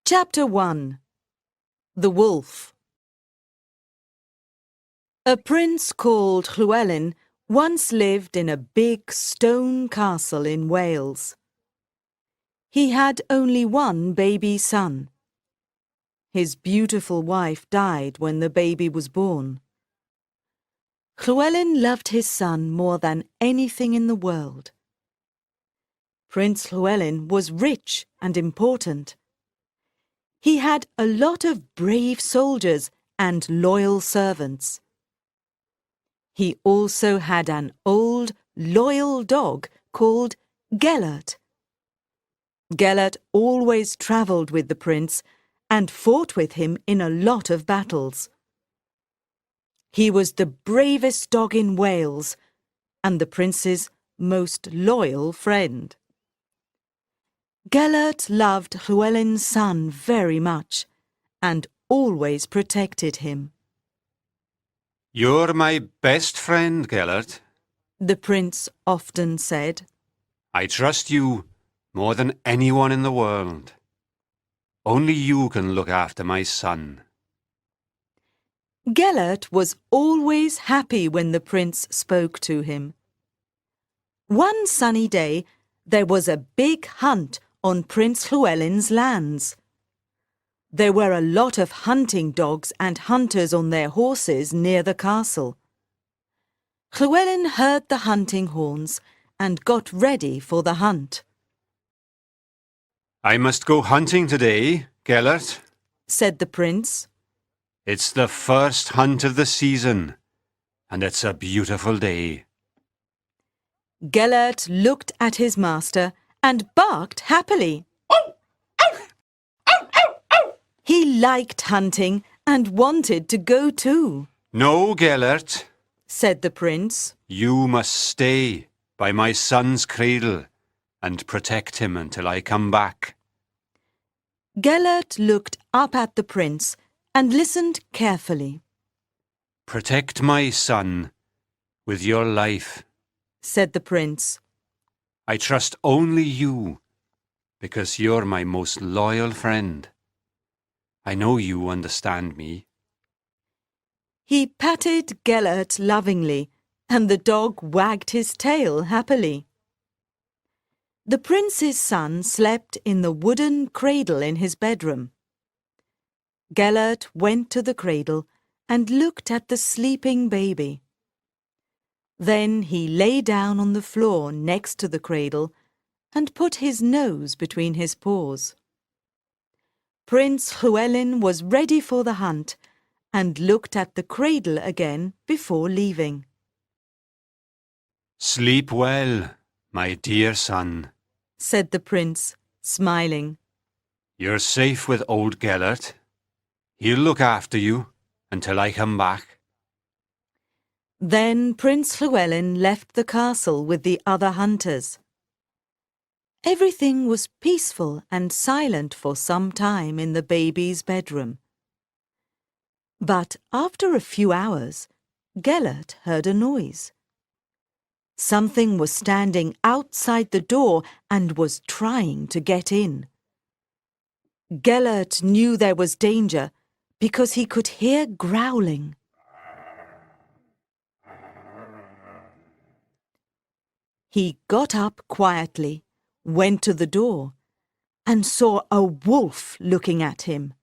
Chapter 1. The Wolf. A prince called Llewellyn once lived in a big stone castle in Wales. He had only one baby son. His beautiful wife died when the baby was born. Llewellyn loved his son more than anything in the world. Prince Llewellyn was rich and important. He had a lot of brave soldiers and loyal servants. He also had an old, loyal dog called GELERT. GELERT always travelled with the prince and fought with him in a lot of battles. He was the bravest dog in Wales and the prince's most loyal friend. GELERT loved Llewellyn's son very much and always protected him. "You're my best friend, GELERT," the prince often said. "I trust you more than anyone in the world. Only you can look after my son." GELERT was always happy when the prince spoke to him. One sunny day, there was a big hunt on Prince Llewellyn's lands. There were a lot of hunting dogs and hunters on their horses near the castle. Llewellyn heard the hunting horns and got ready for the hunt. "I must go hunting today, GELERT," said the prince. "It's the first hunt of the season, and it's a beautiful day." GELERT looked at his master and barked happily. He liked hunting and wanted to go too. "No, GELERT," said the prince. "You must stay by my son's cradle and protect him until I come back." GELERT looked up at the prince and listened carefully. "Protect my son with your life," said the prince. "I trust only you, because you're my most loyal friend. I know you understand me." He patted GELERT lovingly, and the dog wagged his tail happily. The prince's son slept in the wooden cradle in his bedroom. GELERT went to the cradle and looked at the sleeping baby. Then he lay down on the floor next to the cradle and put his nose between his paws. Prince Llewellyn was ready for the hunt and looked at the cradle again before leaving. "Sleep well, my dear son," said the prince, smiling. "You're safe with old GELERT. He'll look after you until I come back." Then Prince Llewellyn left the castle with the other hunters. Everything was peaceful and silent for some time in the baby's bedroom. But after a few hours, GELERT heard a noise. Something was standing outside the door and was trying to get in. GELERT knew there was danger because he could hear growling. He got up quietly, went to the door, and saw a wolf looking at him.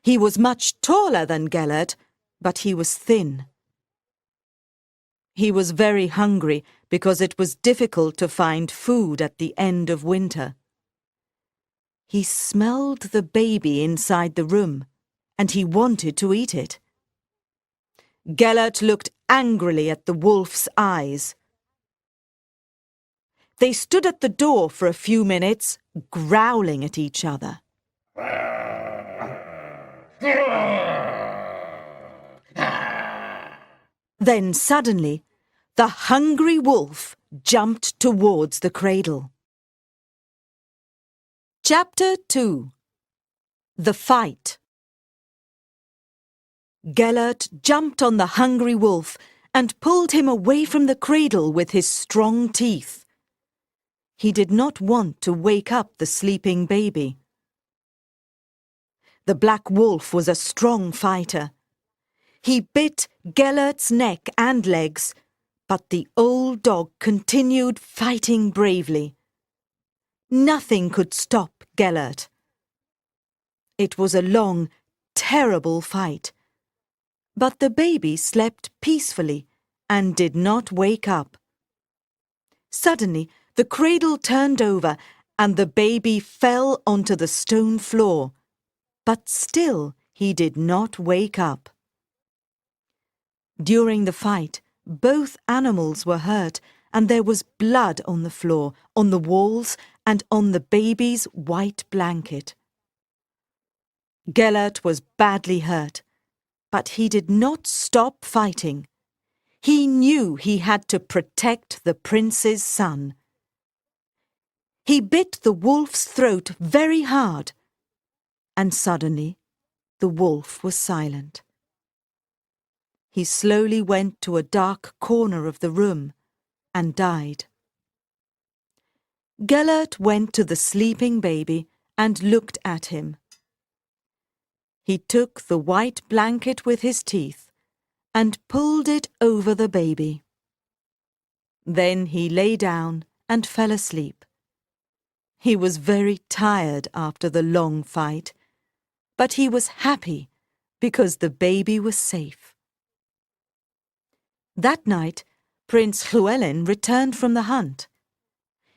He was much taller than GELERT, but he was thin. He was very hungry because it was difficult to find food at the end of winter. He smelled the baby inside the room, and he wanted to eat it. GELERT looked angrily at the wolf's eyes. They stood at the door for a few minutes, growling at each other. Then suddenly, the hungry wolf jumped towards the cradle. Chapter 2. The Fight. GELERT jumped on the hungry wolf and pulled him away from the cradle with his strong teeth. He did not want to wake up the sleeping baby. The black wolf was a strong fighter. He bit GELERT's neck and legs, but the old dog continued fighting bravely. Nothing could stop GELERT. It was a long, terrible fight. But the baby slept peacefully and did not wake up. Suddenly, the cradle turned over and the baby fell onto the stone floor. But still he did not wake up. During the fight, both animals were hurt and there was blood on the floor, on the walls, and on the baby's white blanket. GELERT was badly hurt, but he did not stop fighting. He knew he had to protect the prince's son. He bit the wolf's throat very hard, and suddenly the wolf was silent. He slowly went to a dark corner of the room and died. GELERT went to the sleeping baby and looked at him. He took the white blanket with his teeth and pulled it over the baby. Then he lay down and fell asleep. He was very tired after the long fight, but he was happy because the baby was safe. That night, Prince Llewellyn returned from the hunt.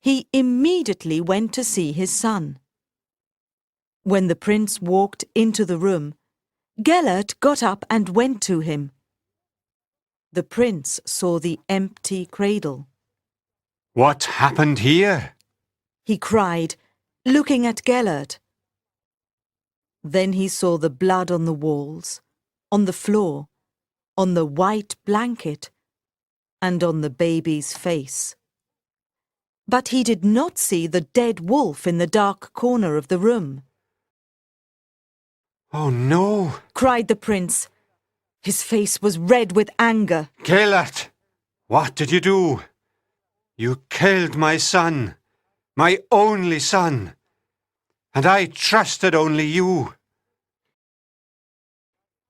He immediately went to see his son. When the prince walked into the room, GELERT got up and went to him. The prince saw the empty cradle. What happened here? He cried, looking at GELERT. Then he saw the blood on the walls, on the floor, on the white blanket, and on the baby's face. But he did not see the dead wolf in the dark corner of the room. Oh no! Cried the prince. His face was red with anger. GELERT, what did you do? You killed my son, my only son, and I trusted only you.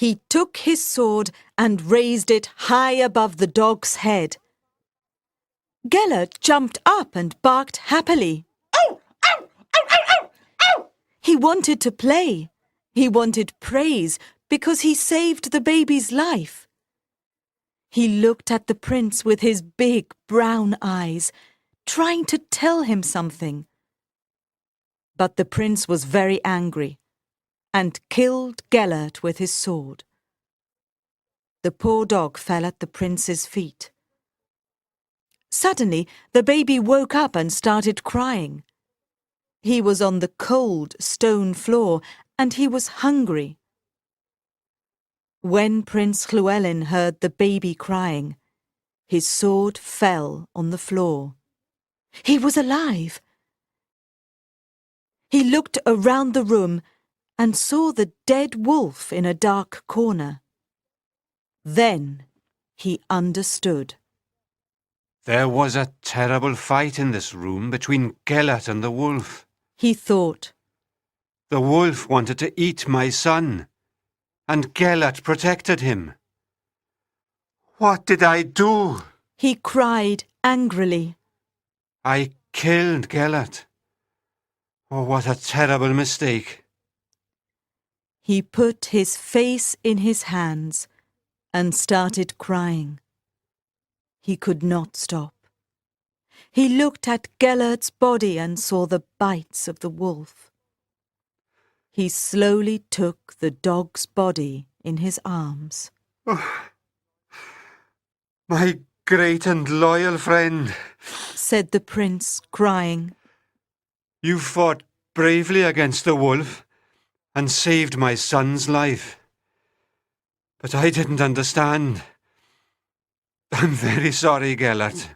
He took his sword and raised it high above the dog's head. GELERT jumped up and barked happily. Ow! Ow! Ow! Ow! Ow! Ow! He wanted to play. He wanted praise because he saved the baby's life. He looked at the prince with his big brown eyes, trying to tell him something. But the prince was very angry and killed GELERT with his sword. The poor dog fell at the prince's feet. Suddenly, the baby woke up and started crying. He was on the cold stone floor and he was hungry. When Prince Llewellyn heard the baby crying, his sword fell on the floor. He was alive. He looked around the room and saw the dead wolf in a dark corner. Then he understood. There was a terrible fight in this room between GELERT and the wolf. He thought. The wolf wanted to eat my son, and GELERT protected him. What did I do? He cried angrily. I killed GELERT. Oh, what a terrible mistake. He put his face in his hands and started crying. He could not stop. He looked at GELERT's body and saw the bites of the wolf. He slowly took the dog's body in his arms. Oh, my great and loyal friend, said the prince, crying. You fought bravely against the wolf and saved my son's life. But I didn't understand. I'm very sorry, GELERT.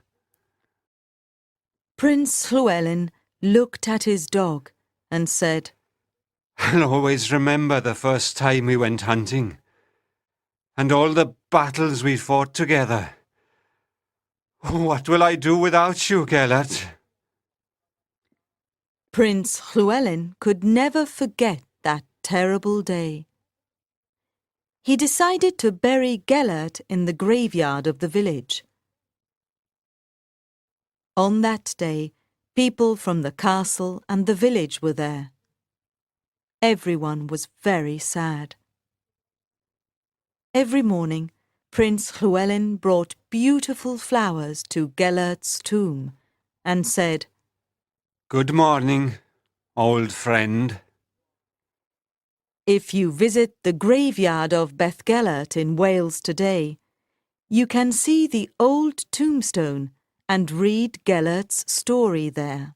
Prince Llewellyn looked at his dog and said, I'll always remember the first time we went hunting, and all the battles we fought together. What will I do without you, GELERT? Prince Llewellyn could never forget that terrible day. He decided to bury GELERT in the graveyard of the village. On that day, people from the castle and the village were there. Everyone was very sad. Every morning, Prince Llewellyn brought beautiful flowers to GELERT's tomb and said, Good morning, old friend. If you visit the graveyard of Beth GELERT in Wales today, you can see the old tombstone and read GELERT's story there.